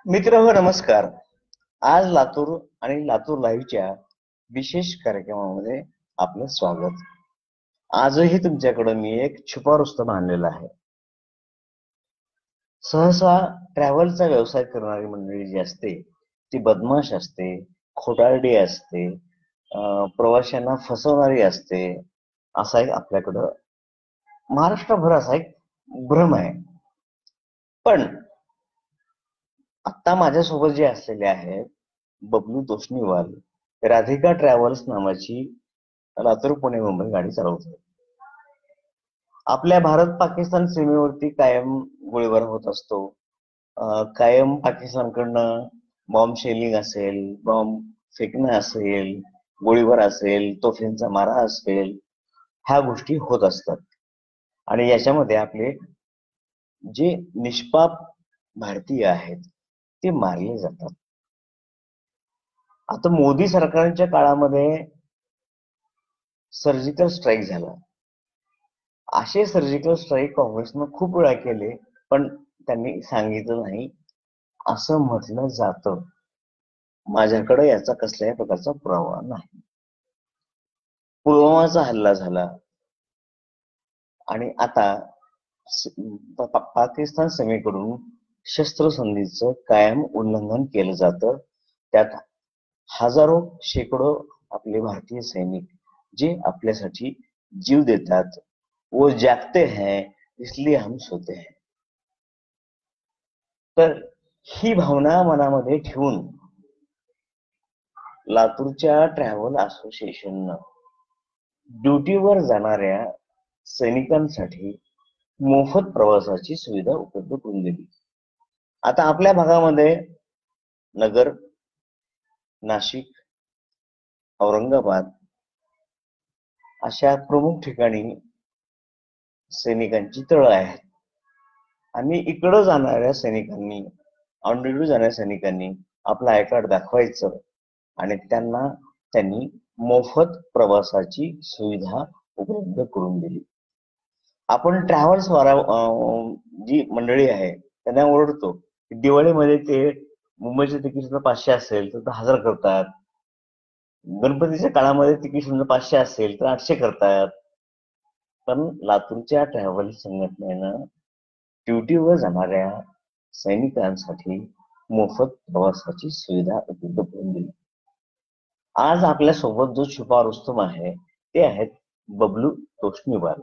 मित्र हो नमस्कार. आज लातूर आणि लातूर लाईव्हच्या विशेष कार्यक्रमामध्ये आपलं स्वागत. आजही तुमच्याकडे मी एक छुपा रुस्तम आणलेला आहे. सहसा ट्रॅव्हलचा व्यवसाय करणारी मंडळी जी असते ती बदमाश असते, खोटारडी असते, प्रवाशांना फसवणारी असते, असा एक आपल्याकडं महाराष्ट्रभर असा एक भ्रम आहे. पण आता माझ्यासोबत जे असलेले आहेत बबलू तोष्णीवाल, राधिका ट्रॅव्हल्स नावाची लातूर पुणे मुंबई गाडी चालवतात. आपल्या भारत पाकिस्तान सीमेवरती कायम गोळीबार होत असतो. कायम पाकिस्तानकडनं बॉम्ब शेलिंग असेल, बॉम्ब फेकणं असेल, गोळीबार असेल, तोफेंचा मारा असेल, ह्या गोष्टी होत असतात. आणि याच्यामध्ये आपले जे निष्पाप भारतीय आहेत ते मारले जातात. आता मोदी सरकारच्या काळामध्ये सर्जिकल स्ट्राईक झाला. असे सर्जिकल स्ट्राईक काँग्रेसनं खूप वेळा केले, पण त्यांनी सांगितलं नाही असं म्हटलं जातं. माझ्याकडे याचा कसल्याही प्रकारचा पुरावा नाही. पुलवामाचा हल्ला झाला आणि आता पाकिस्तान सीमेकडून शस्त्रसंधीचं कायम उल्लंघन केलं जातं. त्यात हजारो शेकडो आपले भारतीय सैनिक जे आपल्यासाठी जीव देतात, वो जागते हैं इसलिए हम सोते हैं. तर ही भावना मनामध्ये ठेवून लातूरच्या ट्रॅव्हल असोसिएशननं ड्युटीवर जाणाऱ्या सैनिकांसाठी मोफत प्रवासाची सुविधा उपलब्ध करून दिली. आता आपल्या भागामध्ये नगर, नाशिक, औरंगाबाद अशा प्रमुख ठिकाणी सैनिकांची तळं आहेत. आणि इकडं जाणाऱ्या सैनिकांनी, ऑन ड्युटी जाणाऱ्या सैनिकांनी आपलं आय कार्ड दाखवायचं आणि त्यांनी मोफत प्रवासाची सुविधा उपलब्ध करून दिली. आपण ट्रॅव्हल्स वाला जी मंडळी आहे त्यांना ओरडतो की दिवाळीमध्ये ते मुंबईचे तिकीट सुद्धा 500 असेल तर 1000 करतात, गणपतीच्या काळामध्ये तिकीट समजा 500 असेल तर 800 करतात. पण लातूरच्या ट्रॅव्हल संघटनेनं ड्युटीवर जाणाऱ्या सैनिकांसाठी मोफत प्रवासाची सुविधा उपलब्ध करून दिली. आज आपल्या सोबत जो छुपा रुस्तम आहे ते आहेत बबलू तोष्णीवाल.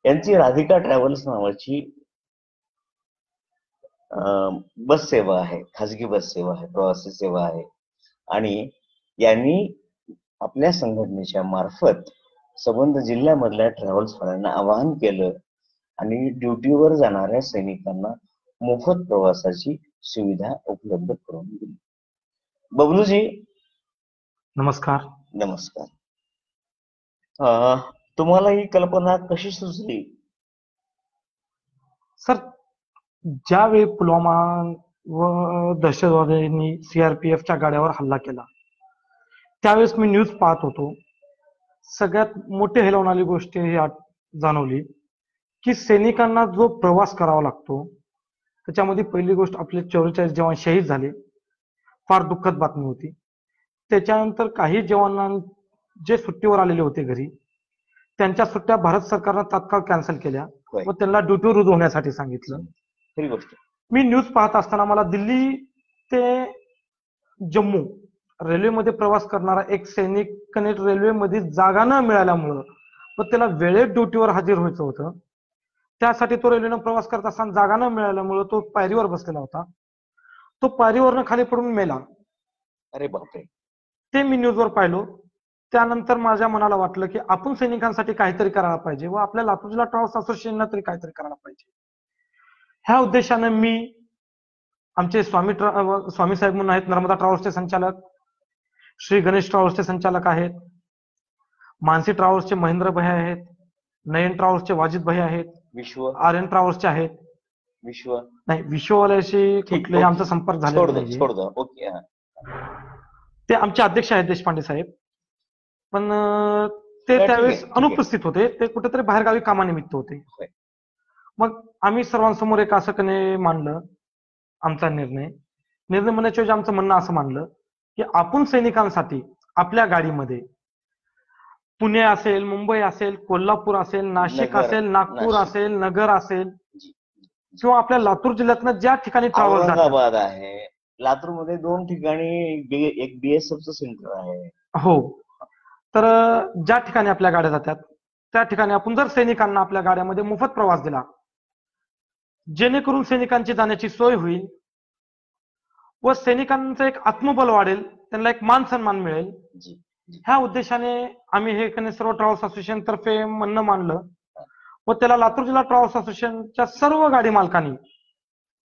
यांची राधिका ट्रॅव्हल्स नावाची बस सेवा आहे, खाजगी बस सेवा आहे, प्रवासी सेवा आहे. आणि यांनी आपल्या संघटनेच्या मार्फत संबंध जिल्ह्यामधल्या ट्रॅव्हल्सवाल्यांना आवाहन केलं आणि ड्युटीवर जाणाऱ्या सैनिकांना मोफत प्रवासाची सुविधा उपलब्ध करून दिली. बबलूजी नमस्कार. नमस्कार. तुम्हाला ही कल्पना कशी सुचली? सर, ज्यावेळी पुलवामा व दहशतवाद्यांनी सीआरपीएफच्या गाड्यावर हल्ला केला त्यावेळेस मी न्यूज पाहत होतो. सगळ्यात मोठी हेलवणारी गोष्ट ही जाणवली की सैनिकांना जो प्रवास करावा लागतो त्याच्यामध्ये पहिली गोष्ट आपले 44 जवान शहीद झाले. फार दुःखद बातमी होती. त्याच्यानंतर काही जवानां जे सुट्टीवर आलेले होते घरी त्यांच्या सुट्ट्या भारत सरकारनं तात्काळ कॅन्सल केल्या व त्यांना ड्युटीवर रुजू होण्यासाठी सांगितलं. खरी गोष्ट. मी न्यूज पाहत असताना मला दिल्ली ते जम्मू रेल्वेमध्ये प्रवास करणारा एक सैनिक रेल्वेमध्ये जागा न मिळाल्यामुळं व त्याला वेळेत ड्युटीवर हजर व्हायचं होतं. त्यासाठी तो रेल्वेनं प्रवास करत असताना जागा न मिळाल्यामुळं तो पायरीवर बसलेला होता. तो पायरीवरनं खाली पडून मेला. अरे बापरे. ते मी न्यूजवर पाहिलो. त्यानंतर माझ्या मनाला वाटलं की आपण सैनिकांसाठी काहीतरी करायला पाहिजे व आपल्या लातूर जिल्हा ट्रॅव्हल्स असोसिएशनला तरी काहीतरी करायला पाहिजे. ह्या उद्देशाने मी आमचे स्वामी साहेब म्हणून आहेत, नर्मदा ट्रॅव्हल्सचे संचालक, श्री गणेश ट्रॅव्हल्सचे संचालक आहेत, मानसी ट्रॅव्हल्सचे महेंद्र भैया आहेत, नयन ट्रॅव्हल्सचे वाजिद भैया आहेत, विश्व आर्यन ट्रॅव्हल्सचे आहेत. नाही, विश्ववाल्याशी कुठलेही आमचा संपर्क झालेला नाही. ते आमचे अध्यक्ष आहेत देशपांडे साहेब, पण ते त्यावेळेस अनुपस्थित होते. ते कुठेतरी बाहेरगावी कामानिमित्त होते. मग आम्ही सर्वांसमोर एक असं मांडलं आमचा निर्णय निर्णय म्हणण्याच्या ऐवजी आमचं म्हणणं असं मानलं की आपण सैनिकांसाठी आपल्या गाडीमध्ये पुणे असेल, मुंबई असेल, कोल्हापूर असेल, नाशिक नगर, असेल, नागपूर नाशिक. असेल, नगर असेल जी. किंवा आपल्या लातूर जिल्ह्यातनं ज्या ठिकाणी ट्रॅव्हल जातात, औरंगाबाद आहे, लातूरमध्ये 2 ठिकाणी एक बीएसएफचं सेंटर आहे. हो, तर ज्या ठिकाणी आपल्या गाड्या जातात त्या ठिकाणी आपण जर सैनिकांना आपल्या गाड्यामध्ये मोफत प्रवास दिला, जेणेकरून सैनिकांची जाण्याची सोय होईल व सैनिकांचं एक आत्मबल वाढेल, त्यांना एक मान सन्मान मिळेल, जी. ह्या उद्देशाने आम्ही हे सर्व ट्रॅव्हल्स असोसिएशन तर्फे म्हणणं मानलं व त्याला लातूर जिल्हा ट्रॅव्हल्स असोसिएशनच्या सर्व गाडी मालकांनी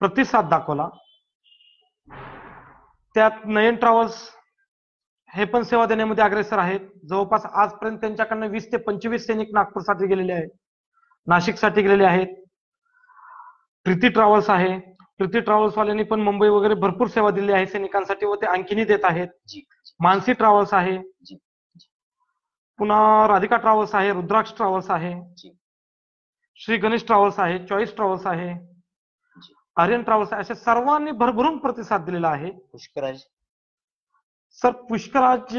प्रतिसाद दाखवला. त्यात नयन ट्रॅव्हल्स हे पण सेवा देण्यामध्ये अग्रेसर आहेत. जवळपास आजपर्यंत त्यांच्याकडनं 20 ते 25 सैनिक नागपूरसाठी गेलेले आहेत, नाशिकसाठी गेलेले आहेत. प्रीती ट्रॅव्हल्स आहे, प्रीती ट्रॅव्हल्स वाल्यांनी पण मुंबई वगैरे भरपूर सेवा दिली आहे सैनिकांसाठी व ते आणखीनही देत आहेत. जी. मानसी ट्रॅव्हल्स आहे, जी. पुन्हा राधिका ट्रॅव्हल्स आहे, रुद्राक्ष ट्रॅव्हल्स आहे, जी. श्री गणेश ट्रॅव्हल्स आहे, चॉईस ट्रॅव्हल्स आहे, जी. आर्यन ट्रॅव्हल्स आहे, अशा सर्वांनी भरभरून प्रतिसाद दिलेला आहे. पुष्कराज सर पुष्कराज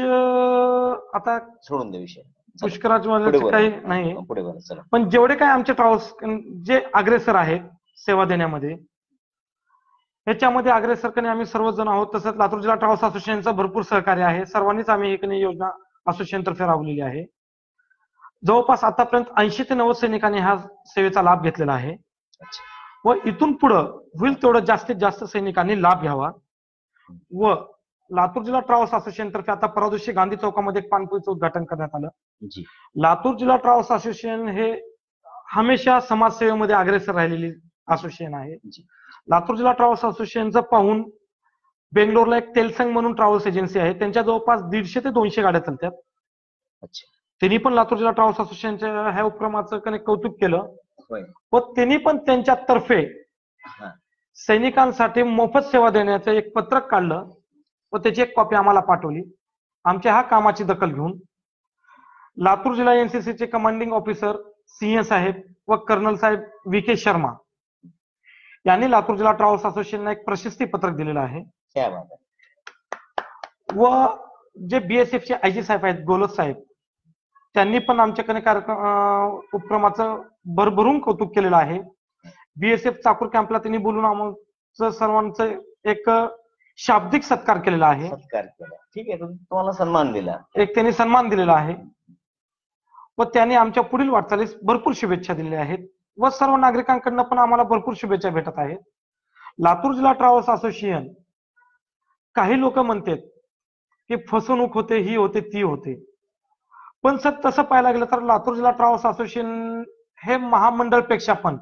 आता सोडून दे विषय. पुष्कराज पुढे वाल्याचे बोला. काही नाही, पुढे बोला, चला. पण जेवढे काही आमचे ट्रॅव्हल्स जे अग्रेसर आहेत सेवा देण्यामध्ये, ह्याच्यामध्ये अग्रेसरकडे आम्ही सर्वजण आहोत. तसंच लातूर जिल्हा ट्रॅव्हल्स असोसिएशनचं भरपूर सहकार्य आहे. सर्वांनीच आम्ही एक योजना असोसिएशन तर्फे राबवलेली आहे. जवळपास आतापर्यंत 80 ते 90 सैनिकांनी ह्या सेवेचा लाभ घेतलेला आहे अच्छा. व इथून पुढं होईल तेवढं जास्तीत जास्त सैनिकांनी लाभ घ्यावा. व लातूर जिल्हा ट्रॅव्हल्स असोसिएशन तर्फे आता परवा दिवशी गांधी चौकामध्ये एक पानपोईचं उद्घाटन करण्यात आलं. जी. लातूर जिल्हा ट्रॅव्हल्स असोसिएशन हे हमेशा समाजसेवेमध्ये अग्रेसर राहिलेली असोसिएशन आहे. जी. लातूर जिल्हा ट्रॅव्हल्स असोसिएशनचं पाहून बेंगलोरला एक तेलसंग म्हणून ट्रॅव्हल्स एजन्सी आहे, त्यांच्या जवळपास 150 ते 200 गाड्या चालतात. अच्छा. त्यांनी पण लातूर जिल्हा ट्रॅव्हल्स असोसिएशनच्या ह्या उपक्रमाचं कौतुक केलं होय. व त्यांनी पण त्यांच्या तर्फे हा. सैनिकांसाठी मोफत सेवा देण्याचं एक पत्रक काढलं व त्याची एक कॉपी आम्हाला पाठवली. आमच्या ह्या कामाची दखल घेऊन लातूर जिल्हा एनसीसीचे कमांडिंग ऑफिसर सिंह साहेब व कर्नल साहेब व्ही के शर्मा यांनी लातूर जिल्हा ट्रॅव्हल्स असोसिएशनला एक प्रशस्ती पत्रक दिलेलं आहे. क्या बात आहे. व जे बीएसएफचे आयजी साहेब आहेत गोलस साहेब, त्यांनी पण आमच्याकडे उपक्रमाचं भरभरून कौतुक केलेलं आहे. बीएसएफ चाकूर कॅम्पला त्यांनी बोलून आमचं सर्वांचं एक शाब्दिक सत्कार केलेला आहे. सत्कार केला, ठीक आहे, तुम्हाला सन्मान दिला, एक त्यांनी सन्मान दिलेला आहे व त्यांनी आमच्या पुढील वाटचालीस भरपूर शुभेच्छा दिलेल्या आहेत व सर्व नागरिकांकडनं पण आम्हाला भरपूर शुभेच्छा भेटत आहेत. लातूर जिल्हा ट्रॅव्हल्स असोसिएशन, काही लोक म्हणतात की फसवणूक होते, ही होते, ती होते, पण सर तसं पाहायला गेलं तर लातूर जिल्हा ट्रॅव्हल्स असोसिएशन हे महामंडळपेक्षा पण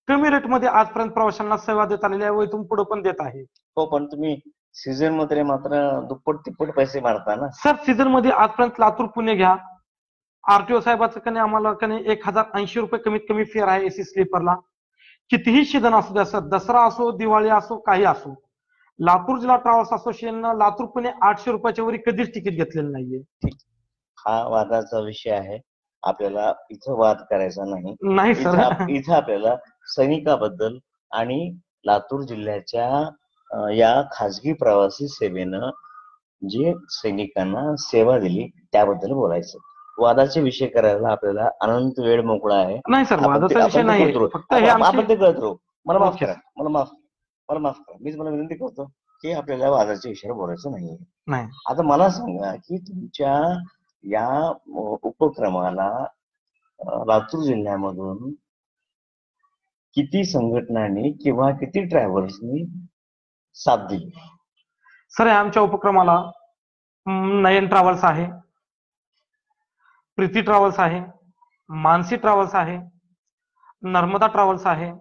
कमी रेटमध्ये आजपर्यंत प्रवाशांना सेवा देत आलेली आहे व इथून पुढे पण देत आहे. हो, पण तुम्ही सीझन मध्ये मात्र दुप्पट तिप्पट पैसे मारता ना सर. सीझन मध्ये आजपर्यंत लातूर पुणे घ्या, आरटीओ साहेबाचं कने आम्हाला 1080 रुपये कमीत कमी फेअर आहे एसी स्लीपरला. कितीही सीझन असू द्या सर, दसरा असो, दिवाळी असो, काही असो, लातूर जिल्हा ट्रॅव्हल्स असोसिएशननं लातूर पुणे 800 रुपयाच्या वरी कधीच तिकीट घेतलेलं नाहीये. ठीक, हा वादाचा विषय आहे, आपल्याला इथं वाद करायचा नाही सर. इथं आपल्याला सैनिकाबद्दल आणि लातूर जिल्ह्याच्या या खाजगी प्रवासी सेवेनं जे सैनिकांना सेवा दिली त्याबद्दल बोलायचं. वादाचे विषय करायला आपल्याला अनंत वेळ मोकळा आहे. नाही सर, वादाचा विषय नाही, फक्त हे आपण ते कळत राहू. मला माफ ओके. करा, मला माफ करा, मीच मला विनंती करतो की आपल्याला वादाच्या विषयावर बोलायचं नाहीये. नाही. आता मला सांगा की तुमच्या या उपक्रमाला लातूर जिल्ह्यामधून किती संघटनांनी किंवा किती ट्रॅव्हल्सनी साथ दिली? सर, आमच्या उपक्रमाला नयन ट्रॅव्हल्स आहे, प्रीती ट्रॅव्हल्स आहे, मानसी ट्रॅव्हल्स आहे, नर्मदा ट्रॅव्हल्स आहे,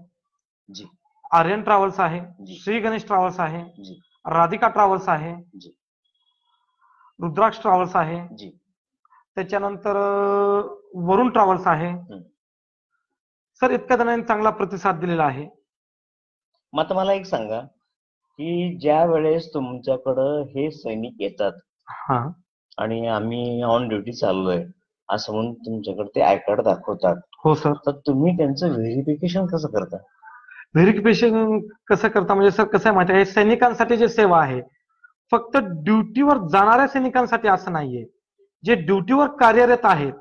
जी, आर्यन ट्रॅव्हल्स आहे, श्री गणेश ट्रॅव्हल्स आहे, जी, राधिका ट्रॅव्हल्स आहे, जी, रुद्राक्ष ट्रॅव्हल्स आहे, जी, त्याच्यानंतर वरुण ट्रॅव्हल्स आहे. सर, इतक्या जणांनी चांगला प्रतिसाद दिलेला आहे. मग मला एक सांगा की ज्या वेळेस तुमच्याकडं हे सैनिक येतात आणि आम्ही ऑन ड्युटी चाललोय असं म्हणून तुमच्याकडे ते आय कार्ड दाखवतात, हो सर. तर तुम्ही त्यांचं व्हेरिफिकेशन कसं करता? व्हेरिफिकेशन कसं करता म्हणजे सर कसं आहे माहिती आहे, सैनिकांसाठी जे सेवा आहे फक्त ड्युटीवर जाणाऱ्या सैनिकांसाठी असं नाहीये. जे ड्युटीवर कार्यरत आहेत,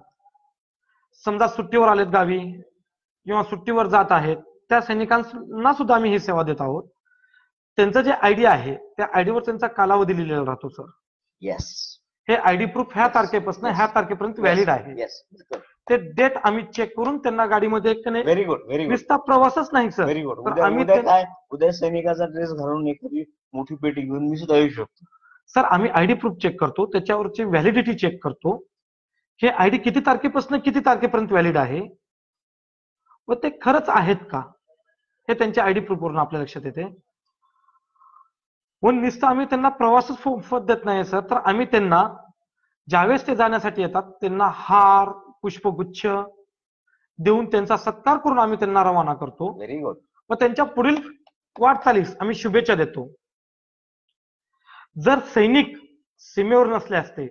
समजा सुट्टीवर आलेत गावी किंवा सुट्टीवर जात आहेत, त्या सैनिकांना सुद्धा आम्ही ही सेवा देत आहोत. त्यांचं जे आयडी आहे त्या आयडीवर त्यांचा कालावधी लिहिलेला राहतो सर. येस, हे आयडी प्रूफ ह्या तारखेपासून ह्या तारखेपर्यंत व्हॅलिड आहे. येस, ते डेट आम्ही चेक करून त्यांना गाडीमध्ये व्हेरी गुड, व्हेरी गुड, नुसता प्रवासच नाही सर, व्हेरी गुड. तर आम्ही उद्या काय, उद्या सैनिकाचा ड्रेस घालून एखादी मोठी पेटी घेऊन मी सुद्धा येऊ शकतो. सर आम्ही आयडी प्रूफ चेक करतो, त्याच्यावरची व्हॅलिडिटी चेक करतो. हे आयडी किती तारखेपासून किती तारखेपर्यंत व्हॅलिड आहे व ते खरंच आहेत का हे त्यांच्या आयडी प्रूफ वरून आपल्या लक्षात येते. व नुसतं आम्ही त्यांना प्रवासच मोफत देत नाही सर, तर आम्ही त्यांना ज्यावेळेस ते जाण्यासाठी येतात त्यांना हार पुष्पगुच्छ देऊन त्यांचा सत्कार करून आम्ही त्यांना रवाना करतो. Very good. व त्यांच्या पुढील वाटचालीस आम्ही शुभेच्छा देतो. जर सैनिक सीमेवर नसले असते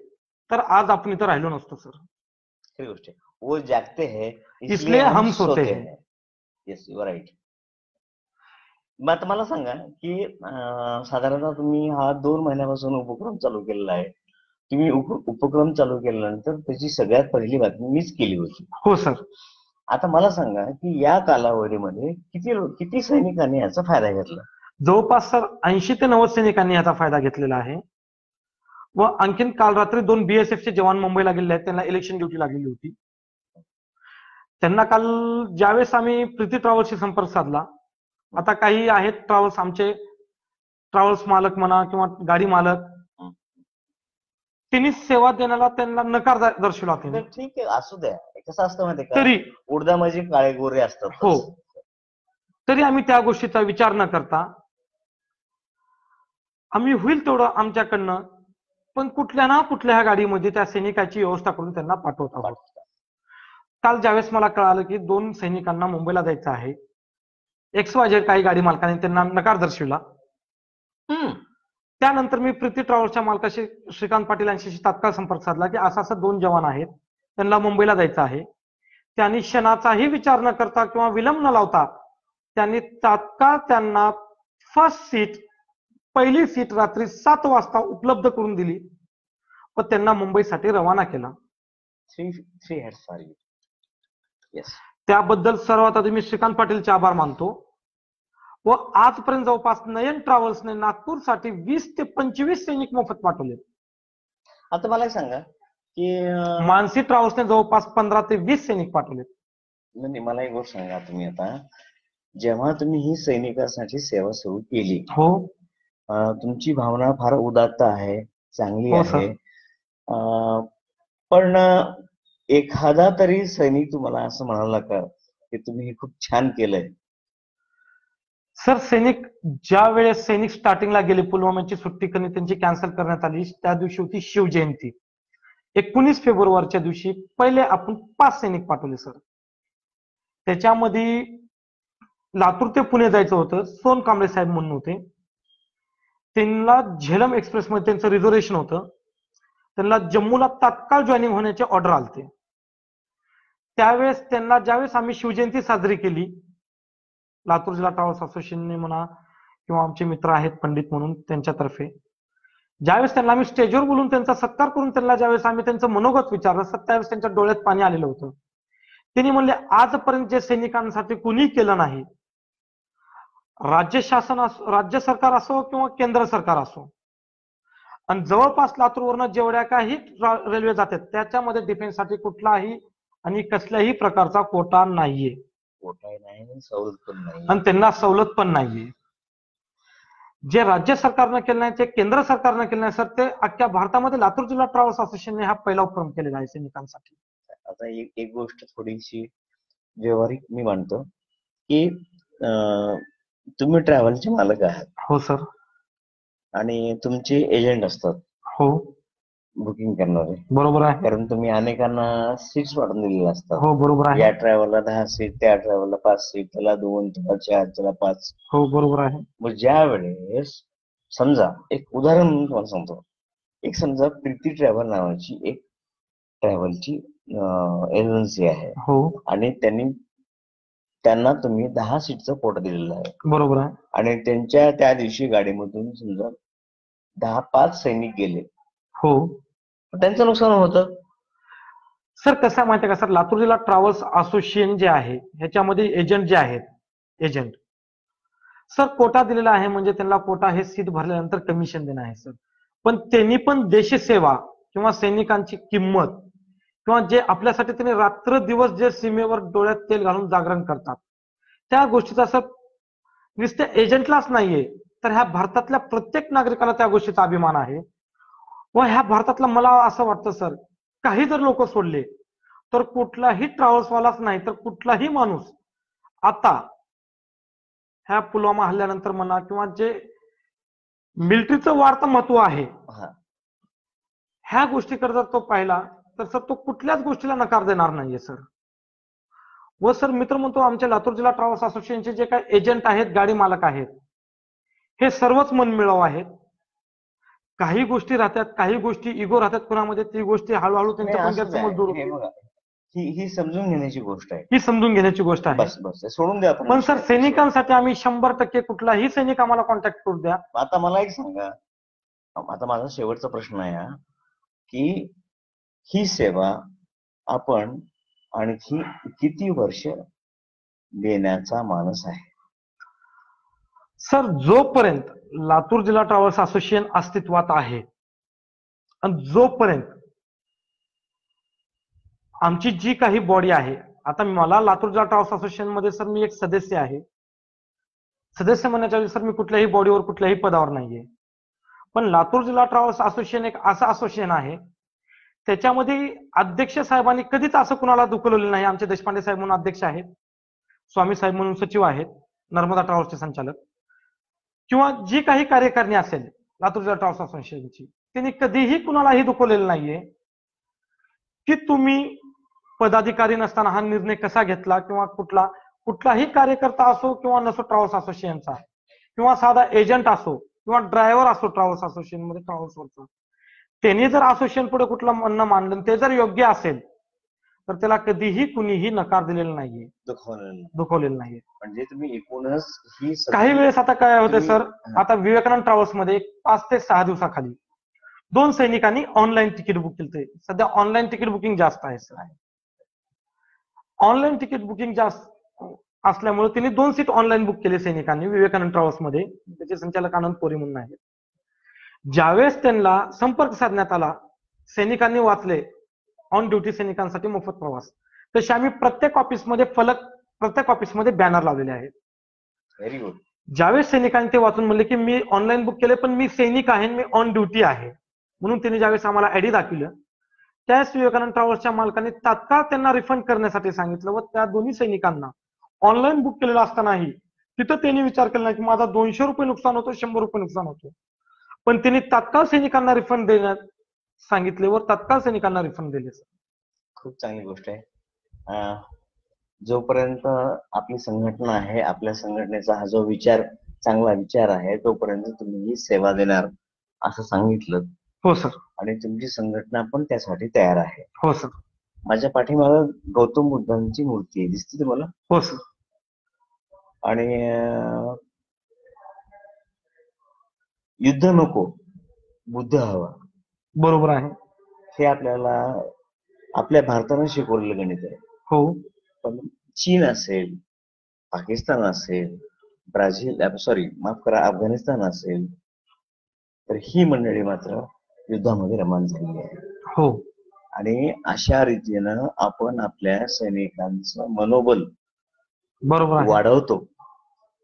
तर आज आपण इथं राहिलो नसतो सर. खरी गोष्ट आहे. वो जागते हैं इसलिए हम सोते हैं. Yes, you are right. मग आता मला सांगा की साधारणतः तुम्ही हा 2 महिन्यापासून उपक्रम चालू केलेला आहे. तुम्ही उपक्रम चालू केल्यानंतर त्याची सगळ्यात पहिली बातमी मीच केली होती. हो सर. आता मला सांगा की या कालावधीमध्ये किती सैनिकांनी याचा फायदा घेतला? जवळपास सर 80 ते 90 सैनिकांनी याचा फायदा घेतलेला आहे. व आणखीन काल रात्री 2 BSF चे जवान मुंबईला गेलेले आहेत, त्यांना इलेक्शन ड्युटी लागलेली होती. त्यांना काल ज्यावेळेस आम्ही प्रीती ट्रॅव्हल्सशी संपर्क साधला, आता काही आहेत ट्रॅव्हल्स आमचे ट्रॅव्हल्स मालक म्हणा किंवा गाडी मालक, त्यांनी सेवा देण्याला त्यांना नकार दर्शवला. ठीक आहे, असू द्या. कसं असतं माहिती का, तरी उडदा म्हणजे काळे गोरे असतात. हो, तरी आम्ही त्या गोष्टीचा विचार न करता आम्ही होईल तेवढं आमच्याकडनं पण कुठल्या ना कुठल्या गाडीमध्ये त्या सैनिकाची व्यवस्था करून त्यांना पाठवत आहोत. काल ज्यावेळेस मला कळालं की 2 सैनिकांना मुंबईला जायचं आहे, XYZ काही गाडी मालकाने त्यांना नकार दर्शविला. त्यानंतर मी प्रीती ट्रॅव्हल्सच्या मालकाशी श्रीकांत पाटील यांच्याशी तात्काळ संपर्क साधला की असा 2 जवान आहेत, त्यांना मुंबईला जायचं आहे. त्यांनी क्षणाचाही विचार न करता किंवा विलंब न लावता त्यांनी तात्काळ त्यांना फर्स्ट सीट, पहिली सीट रात्री 7 वाजता उपलब्ध करून दिली व त्यांना मुंबईसाठी रवाना केला. त्याबद्दल सर्वात आधी मी श्रीकांत पाटीलचे आभार मानतो. व आजपर्यंत जवळपास नयन ट्रॅव्हल्सने नागपूरसाठी 20 ते 25 सैनिक मोफत पाठवले. आता मला सांगा की मानसी ट्रॅव्हल्सने जवळपास 15 ते 20 सैनिक पाठवले. नाही, मला एक गोष्ट सांगा, तुम्ही आता जेव्हा तुम्ही ही सैनिकांसाठी सेवा सुरू केली, हो, तुमची भावना फार उदात्त आहे, चांगली हो आहे. पण एखादा तरी सैनिक तुम्हाला असं म्हणाला का की तुम्ही हे खूप छान केलंय? सर सैनिक ज्या वेळेस सैनिक स्टार्टिंगला गेले, पुलवामाची सुट्टी त्यांची कॅन्सल करण्यात आली, त्या दिवशी होती शिवजयंती. 19 फेब्रुवारीच्या दिवशी पहिले आपण 5 सैनिक पाठवले सर. त्याच्यामध्ये लातूर ते पुणे जायचं होतं, सोन कांबळे साहेब म्हणून होते. त्यांना झेलम एक्सप्रेस मध्ये त्यांचं रिझर्वेशन होतं. त्यांना जम्मूला तात्काळ जॉईनिंग होण्याचे ऑर्डर आलते. त्यावेळेस त्यांना ज्यावेळेस आम्ही शिवजयंती साजरी केली, लातूर जिल्हा ट्रॅव्हल्स असोसिएशनने म्हणा किंवा आमचे मित्र आहेत पंडित म्हणून त्यांच्यातर्फे, ज्यावेळेस त्यांना आम्ही स्टेजवर बोलून त्यांचा सत्कार करून त्यांना ज्यावेळेस आम्ही त्यांचं मनोगत विचारलं, त्यावेळेस त्यांच्या डोळ्यात पाणी आलेलं होतं. त्यांनी म्हणले आजपर्यंत जे सैनिकांसाठी कुणी केलं नाही, राज्य शासन असो, राज्य सरकार असो किंवा केंद्र सरकार असो, आणि जवळपास लातूरवरनं जेवढ्या काही रेल्वे जातात त्याच्यामध्ये डिफेन्ससाठी कुठलाही आणि कसल्याही प्रकारचा कोटा नाहीये. कोटा नाही, सवलत पण नाही, आणि त्यांना सवलत पण नाहीये. जे राज्य सरकारनं केलं नाही, ते केंद्र सरकारनं केलं नाही सर, ते अख्ख्या भारतामध्ये लातूर जिल्हा ट्रॅव्हल्स असोसिएशनने हा पहिला उपक्रम केलेला आहे सैनिकांसाठी. आता एक गोष्ट थोडीशी व्यवहारिक मी मानतो की तुम्ही ट्रॅव्हलचे मालक आहात. हो सर. आणि तुमचे एजंट असतात. हो, बुकिंग करणारे. बरोबर आहे. कारण तुम्ही अनेकांना सीट्स वाढून दिलेल्या असतात. हो, बरोबर आहे. या ट्रॅव्हलला 10 सीट, त्या ट्रॅव्हलला 5 सीट, त्याला 2, त्याला 4, त्याला 5. हो, बरोबर आहे. मग ज्या वेळेस समजा एक उदाहरण म्हणून तुम्हाला सांगतो, एक समजा प्रीती ट्रॅव्हल नावाची एक ट्रॅव्हलची एजन्सी आहे. हो. आणि त्यांनी त्यांना तुम्ही 10 सीटचं कोटा दिलेलं आहे बरोबर आहे. आणि त्यांच्या त्या दिवशी गाडीमधून समजा 5 सैनिक गेले, हो त्यांचं नुकसान होतं. सर, कसं आहे माहिती आहे का सर, लातूर जिल्हा ट्रॅव्हल्स असोसिएशन जे आहे ह्याच्यामध्ये एजंट जे आहेत, एजंट सर कोटा दिलेला आहे म्हणजे त्यांना कोटा हे सीट भरल्यानंतर कमिशन देणं आहे सर. पण त्यांनी पण देशसेवा किंवा सैनिकांची किंमत किंवा जे आपल्यासाठी त्यांनी रात्र दिवस जे सीमेवर डोळ्यात तेल घालून जागरण करतात, त्या गोष्टीचा सर नुसत्या एजंटलाच नाहीये तर ह्या भारतातल्या प्रत्येक नागरिकाला त्या गोष्टीचा अभिमान आहे. व ह्या भारतातला मला असं वाटतं सर, काही जर लोक सोडले तर कुठलाही ट्रॅव्हल्सवालाच नाही तर कुठलाही माणूस आता ह्या पुलवामा हल्ल्यानंतर म्हणा किंवा जे मिलिटरीचं वाढतं महत्व आहे हा ह्या गोष्टीकडे जर तो पाहिला तर सर तो कुठल्याच गोष्टीला नकार देणार नाहीये सर. व सर मित्र म्हणतो आमच्या लातूर जिल्हा ट्रॅव्हल्स असोसिएशनचे जे काही एजंट आहेत, गाडी मालक आहेत, हे सर्वच मनमिळाऊ आहेत. काही गोष्टी राहतात, काही गोष्टी इगो राहतात कुणामध्ये, ती गोष्टी हळूहळू नाही, त्यांच्याकडून असंच गैरसमज आहे. दूर हे होतील. बघा, ही समजून घेण्याची गोष्ट आहे. ही समजून घेण्याची गोष्ट आहे. बस बस सोडून द्या आपण पण सर विषय. सैनिकांसाठी आम्ही 100% कुठलाही सैनिक आम्हाला कॉन्टॅक्ट करू द्या. आता मला एक सांगा, आता माझा शेवटचा प्रश्न आहे हा, की ही सेवा आपण आणखी किती वर्ष देण्याचा मानस आहे? सर जोपर्यंत लातूर जिल्हा ट्रॅव्हल्स असोसिएशन अस्तित्वात आहे आणि जोपर्यंत आमची जी काही बॉडी आहे, आता मला लातूर जिल्हा ट्रॅव्हल्स असोसिएशन मध्ये सर मी एक सदस्य आहे. सदस्य म्हणण्याच्या वेळी सर मी कुठल्याही बॉडीवर कुठल्याही पदावर नाहीये. पण लातूर जिल्हा ट्रॅव्हल्स असोसिएशन एक असं असोसिएशन आहे त्याच्यामध्ये अध्यक्ष साहेबांनी कधीच असं कुणाला दुखवलेलं नाही. आमचे देशपांडे साहेब म्हणून अध्यक्ष आहेत, स्वामी साहेब म्हणून सचिव आहेत, नर्मदा ट्रॅव्हल्सचे संचालक, किंवा जी काही कार्यकारिणी असेल लातूर जिल्हा ट्रॅव्हल्स असोसिएशनची, त्यांनी कधीही कुणालाही दुखवलेलं नाहीये की तुम्ही पदाधिकारी नसताना हा निर्णय कसा घेतला किंवा कुठलाही कार्यकर्ता असो किंवा नसो ट्रॅव्हल्स असोसिएशनचा, किंवा साधा एजंट असो किंवा ड्रायव्हर असो ट्रॅव्हल्स असोसिएशन मध्ये ट्रॅव्हल्सवरचा, त्यांनी जर असोसिएशन पुढे कुठलं म्हणणं मांडलं ते जर योग्य असेल तर त्याला कधीही कुणीही नकार दिलेला नाहीये, दुखवलेलं नाहीये. म्हणजे तुम्ही एकूणच ही काही वेळेस आता काय होते तुम्ही- सर, आता विवेकानंद ट्रॅव्हल्स मध्ये 5 ते 6 दिवसाखाली 2 सैनिकांनी ऑनलाईन तिकीट बुक केलं. सध्या ऑनलाईन तिकीट बुकिंग जास्त आहे सर. ऑनलाईन तिकीट बुकिंग जास्त असल्यामुळे त्यांनी 2 सीट ऑनलाईन बुक केले सैनिकांनी विवेकानंद ट्रॅव्हल्स मध्ये. त्याचे संचालक आनंद पोरी म्हणून आहेत. ज्यावेळेस त्यांना संपर्क साधण्यात आला, सैनिकांनी वाचले ऑन ड्युटी सैनिकांसाठी मोफत प्रवास, तसे आम्ही प्रत्येक ऑफिसमध्ये फलक, प्रत्येक ऑफिसमध्ये बॅनर लावलेले आहेत. Very good. ज्यावेळेस सैनिकांनी ते वाचून म्हणले की मी ऑनलाईन बुक केले पण मी सैनिक आहे, मी ऑन ड्युटी आहे, म्हणून त्यांनी ज्यावेळेस आम्हाला आयडी दाखवलं त्यावेळेस विवेकानंद ट्रॅव्हल्सच्या मालकांनी तात्काळ त्यांना रिफंड करण्यासाठी सांगितलं. व त्या दोन्ही सैनिकांना ऑनलाईन बुक केलेलं असतानाही तिथं त्यांनी विचार केला नाही की माझा 200 रुपये नुकसान होतो, 100 रुपये नुकसान होतो, पण त्यांनी तात्काळ सैनिकांना रिफंड देण्यात सांगितले व तात्काळ सैनिकांना रिफंड दिले. खूप चांगली गोष्ट आहे. जोपर्यंत आपली संघटना आहे, आपल्या संघटनेचा हा जो विचार, चांगला विचार आहे, तोपर्यंत तुम्ही ही सेवा देणार असं सांगितलं. हो सर. आणि तुमची संघटना पण त्यासाठी तयार आहे. हो सर. माझ्या पाठीमागं गौतम बुद्धांची मूर्ती आहे, दिसते तुम्हाला? हो सर. आणि युद्ध नको, बुद्ध हवा, बरोबर आहे. हे आपल्याला आपल्या भारतानं शिकवलेलं गणित आहे. हो. पण चीन असेल, पाकिस्तान असेल, माफ करा, अफगाणिस्तान असेल, तर ही मंडळी मात्र युद्धामध्ये रममाण झालेली आहे. हो. आणि अशा रीतीनं आपण आपल्या सैनिकांचं मनोबल बरोबर आहे. वाढवतो,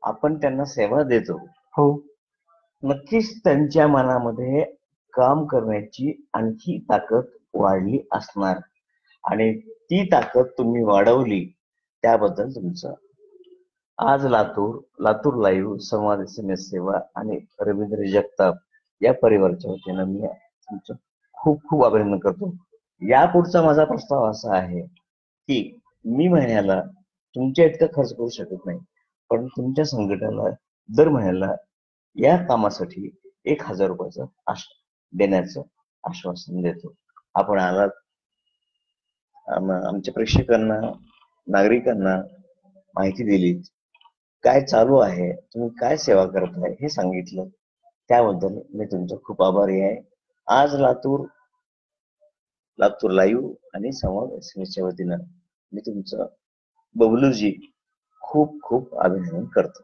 आपण त्यांना सेवा देतो. हो. नक्कीच त्यांच्या मनामध्ये काम करण्याची आणखी ताकद वाढली असणार आणि ती ताकद तुम्ही वाढवली, त्याबद्दल तुमचं आज लातूर लाईव्ह, संवाद SMS सेवा आणि रवींद्र जगताप या परिवाराच्या वतीनं मी तुमचं खूप खूप अभिनंदन करतो. यापुढचा माझा प्रस्ताव असा आहे की मी महिन्याला तुमच्या इतका खर्च करू शकत नाही, पण तुमच्या संघटनेला दर महिन्याला या कामासाठी 1000 रुपयाचं देण्याचं आश्वासन देतो. आपण आलात, आमच्या प्रेक्षकांना, नागरिकांना माहिती दिलीत, काय चालू आहे, तुम्ही काय सेवा करताय हे सांगितलं, त्याबद्दल मी तुमचा खूप आभारी आहे. आज लातूर लाईव्ह आणि संवाद एसएमएसच्या वतीनं मी तुमचं बबलूजी खूप खूप अभिनंदन करतो.